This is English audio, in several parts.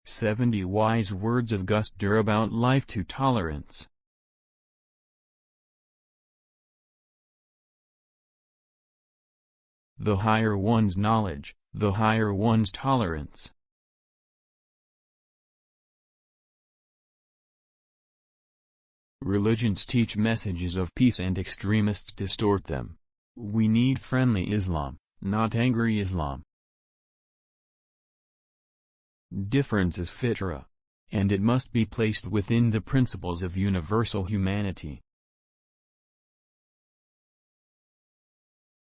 70 Wise Words of Gus Dur About Life to Tolerance. The higher one's knowledge, the higher one's tolerance. Religions teach messages of peace and extremists distort them. We need friendly Islam, not angry Islam. Difference is fitra, and it must be placed within the principles of universal humanity.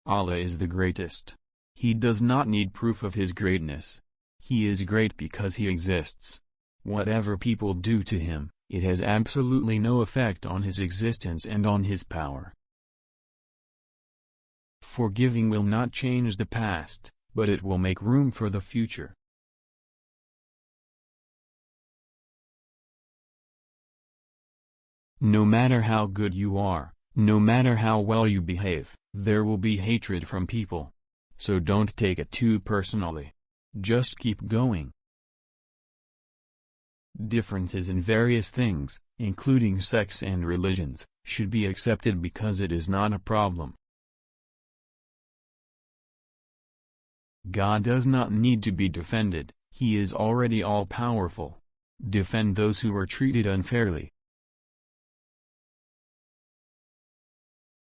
Allah is the greatest. He does not need proof of his greatness. He is great because he exists. Whatever people do to him, it has absolutely no effect on his existence and on his power. Forgiving will not change the past, but it will make room for the future. No matter how good you are, no matter how well you behave, there will be hatred from people. So don't take it too personally. Just keep going. Differences in various things, including sex and religions, should be accepted because it is not a problem. God does not need to be defended, he is already all-powerful. Defend those who are treated unfairly.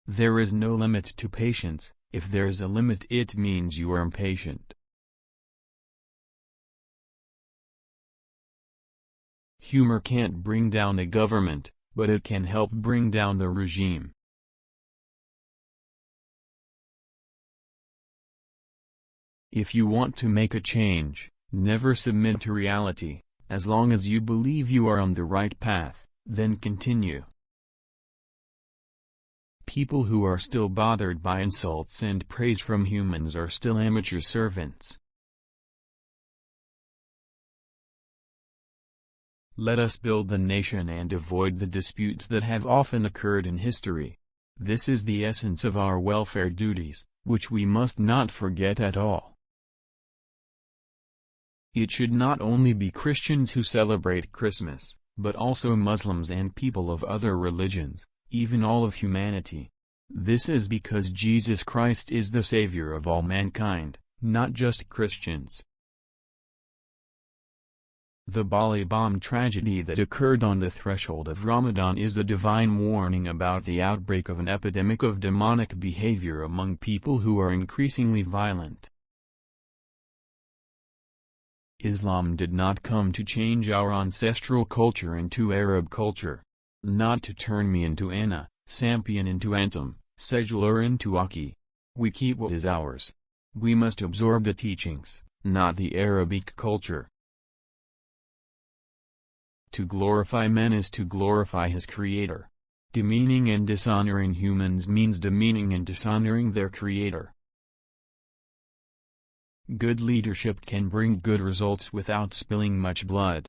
There is no limit to patience. If there is a limit, it means you are impatient. Humor can't bring down a government, but it can help bring down the regime. If you want to make a change, never submit to reality. As long as you believe you are on the right path, then continue. People who are still bothered by insults and praise from humans are still amateur servants. Let us build the nation and avoid the disputes that have often occurred in history. This is the essence of our welfare duties, which we must not forget at all. It should not only be Christians who celebrate Christmas, but also Muslims and people of other religions, even all of humanity. This is because Jesus Christ is the Savior of all mankind, not just Christians. The Bali bomb tragedy that occurred on the threshold of Ramadan is a divine warning about the outbreak of an epidemic of demonic behavior among people who are increasingly violent. Islam did not come to change our ancestral culture into Arab culture. Not to turn me into Anna, Sampian into Antum, Secular into Aki. We keep what is ours. We must absorb the teachings, not the Arabic culture. To glorify men is to glorify his Creator. Demeaning and dishonoring humans means demeaning and dishonoring their Creator. Good leadership can bring good results without spilling much blood.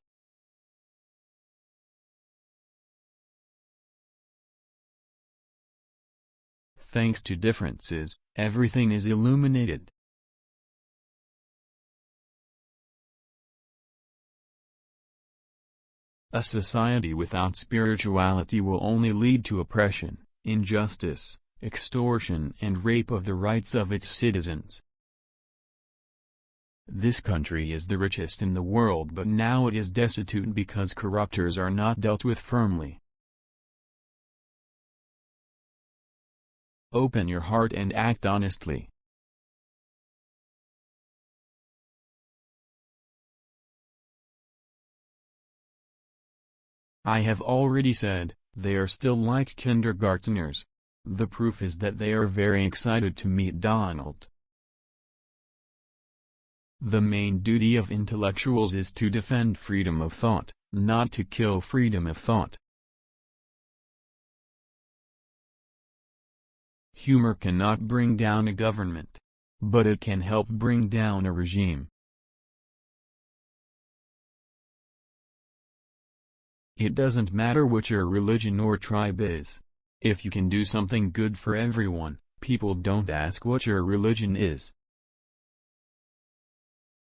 Thanks to differences, everything is illuminated. A society without spirituality will only lead to oppression, injustice, extortion and rape of the rights of its citizens. This country is the richest in the world, but now it is destitute because corruptors are not dealt with firmly. Open your heart and act honestly. I have already said, they are still like kindergarteners. The proof is that they are very excited to meet Donald. The main duty of intellectuals is to defend freedom of thought, not to kill freedom of thought. Humor cannot bring down a government, but it can help bring down a regime. It doesn't matter which your religion or tribe is. If you can do something good for everyone, people don't ask what your religion is.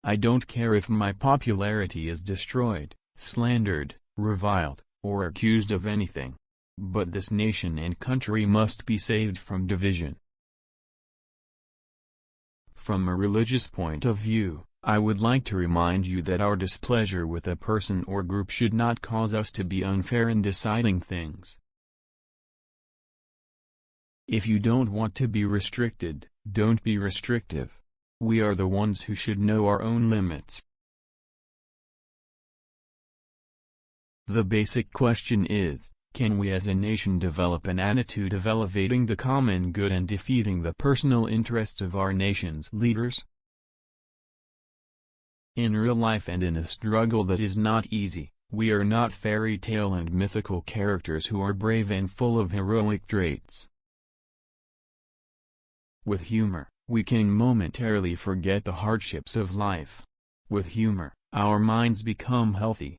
I don't care if my popularity is destroyed, slandered, reviled, or accused of anything. But this nation and country must be saved from division. From a religious point of view, I would like to remind you that our displeasure with a person or group should not cause us to be unfair in deciding things. If you don't want to be restricted, don't be restrictive. We are the ones who should know our own limits. The basic question is, can we as a nation develop an attitude of elevating the common good and defeating the personal interests of our nation's leaders? In real life and in a struggle that is not easy, we are not fairy tale and mythical characters who are brave and full of heroic traits. With humor, we can momentarily forget the hardships of life. With humor, our minds become healthy.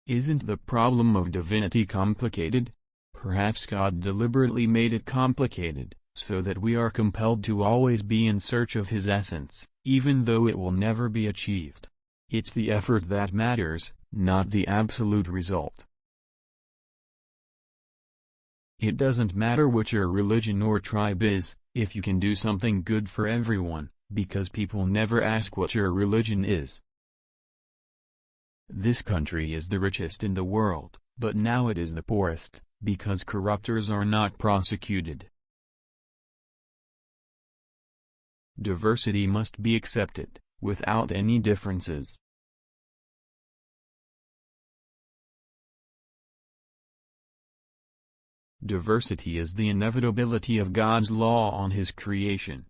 Isn't the problem of divinity complicated? Perhaps God deliberately made it complicated, so that we are compelled to always be in search of His essence, even though it will never be achieved. It's the effort that matters, not the absolute result. It doesn't matter which your religion or tribe is, if you can do something good for everyone, because people never ask what your religion is. This country is the richest in the world, but now it is the poorest, because corruptors are not prosecuted. Diversity must be accepted, without any differences. Diversity is the inevitability of God's law on His creation.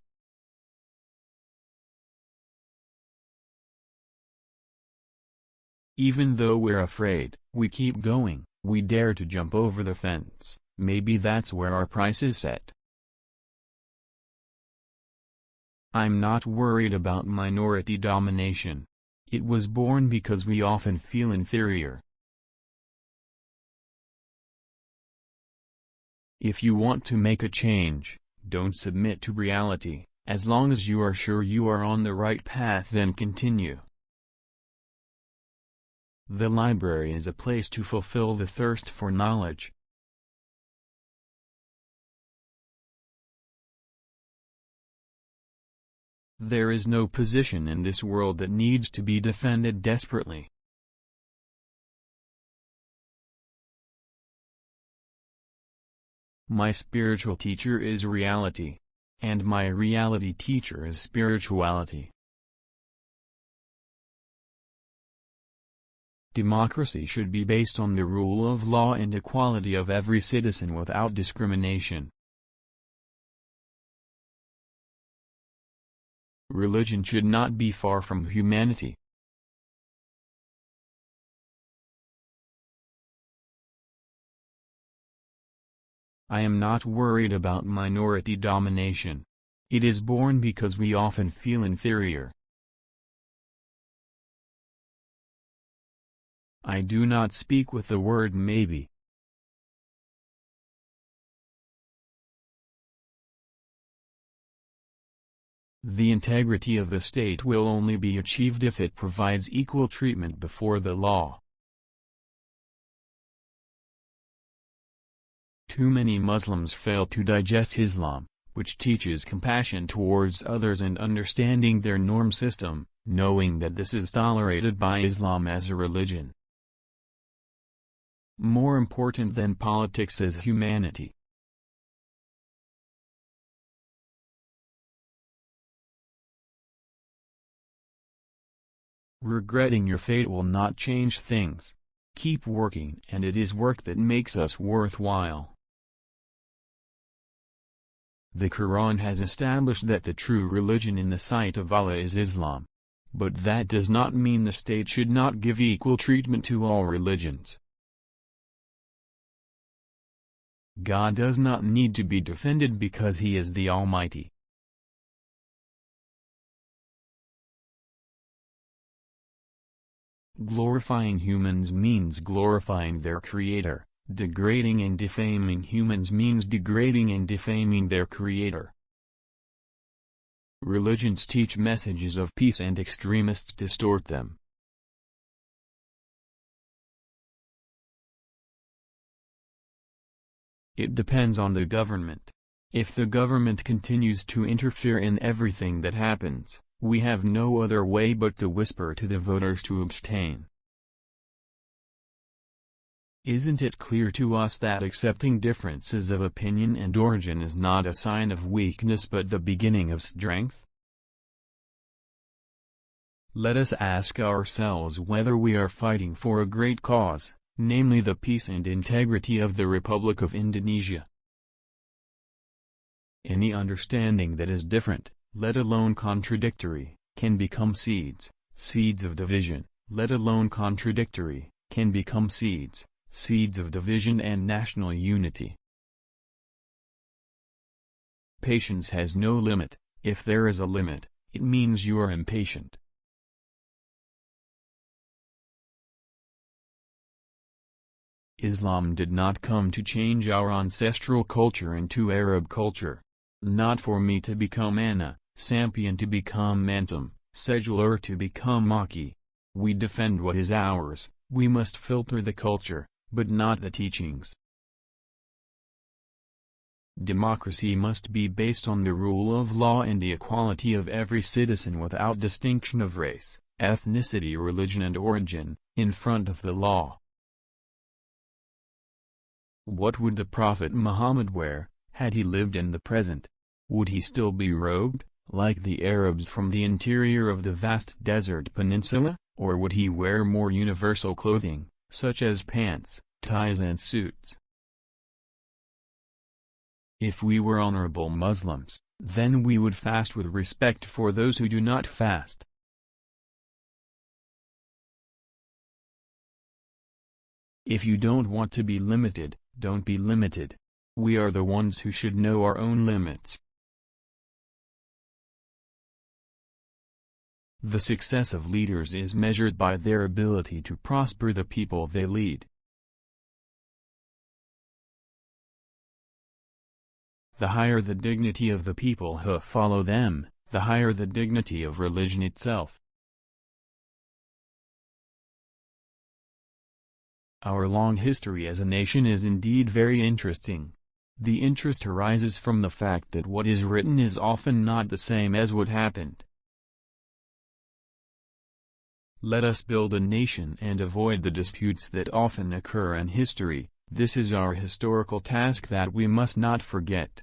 Even though we're afraid, we keep going, we dare to jump over the fence. Maybe that's where our price is set. I'm not worried about minority domination. It was born because we often feel inferior. If you want to make a change, don't submit to reality. As long as you are sure you are on the right path, then continue. The library is a place to fulfill the thirst for knowledge. There is no position in this world that needs to be defended desperately. My spiritual teacher is reality. And my reality teacher is spirituality. Democracy should be based on the rule of law and equality of every citizen without discrimination. Religion should not be far from humanity. I am not worried about minority domination. It is born because we often feel inferior. I do not speak with the word maybe. The integrity of the state will only be achieved if it provides equal treatment before the law. Too many Muslims fail to digest Islam, which teaches compassion towards others and understanding their norm system, knowing that this is tolerated by Islam as a religion. More important than politics is humanity. Regretting your fate will not change things. Keep working, and it is work that makes us worthwhile. The Quran has established that the true religion in the sight of Allah is Islam. But that does not mean the state should not give equal treatment to all religions. God does not need to be defended because He is the Almighty. Glorifying humans means glorifying their Creator. Degrading and defaming humans means degrading and defaming their Creator. Religions teach messages of peace and extremists distort them. It depends on the government. If the government continues to interfere in everything that happens, we have no other way but to whisper to the voters to abstain. Isn't it clear to us that accepting differences of opinion and origin is not a sign of weakness but the beginning of strength? Let us ask ourselves whether we are fighting for a great cause, namely the peace and integrity of the Republic of Indonesia. Any understanding that is different, let alone contradictory, can become seeds of division, let alone contradictory, can become seeds of division and national unity. Patience has no limit. If there is a limit, it means you are impatient. Islam did not come to change our ancestral culture into Arab culture. Not for me to become Anna, Sampian to become Antum, Secular to become Maki. We defend what is ours. We must filter the culture, but not the teachings. Democracy must be based on the rule of law and the equality of every citizen without distinction of race, ethnicity, religion and origin, in front of the law. What would the Prophet Muhammad wear, had he lived in the present? Would he still be robed, like the Arabs from the interior of the vast desert peninsula, or would he wear more universal clothing, such as pants, ties and suits? If we were honorable Muslims, then we would fast with respect for those who do not fast. If you don't want to be limited, don't be limited. We are the ones who should know our own limits. The success of leaders is measured by their ability to prosper the people they lead. The higher the dignity of the people who follow them, the higher the dignity of religion itself. Our long history as a nation is indeed very interesting. The interest arises from the fact that what is written is often not the same as what happened. Let us build a nation and avoid the disputes that often occur in history. This is our historical task that we must not forget.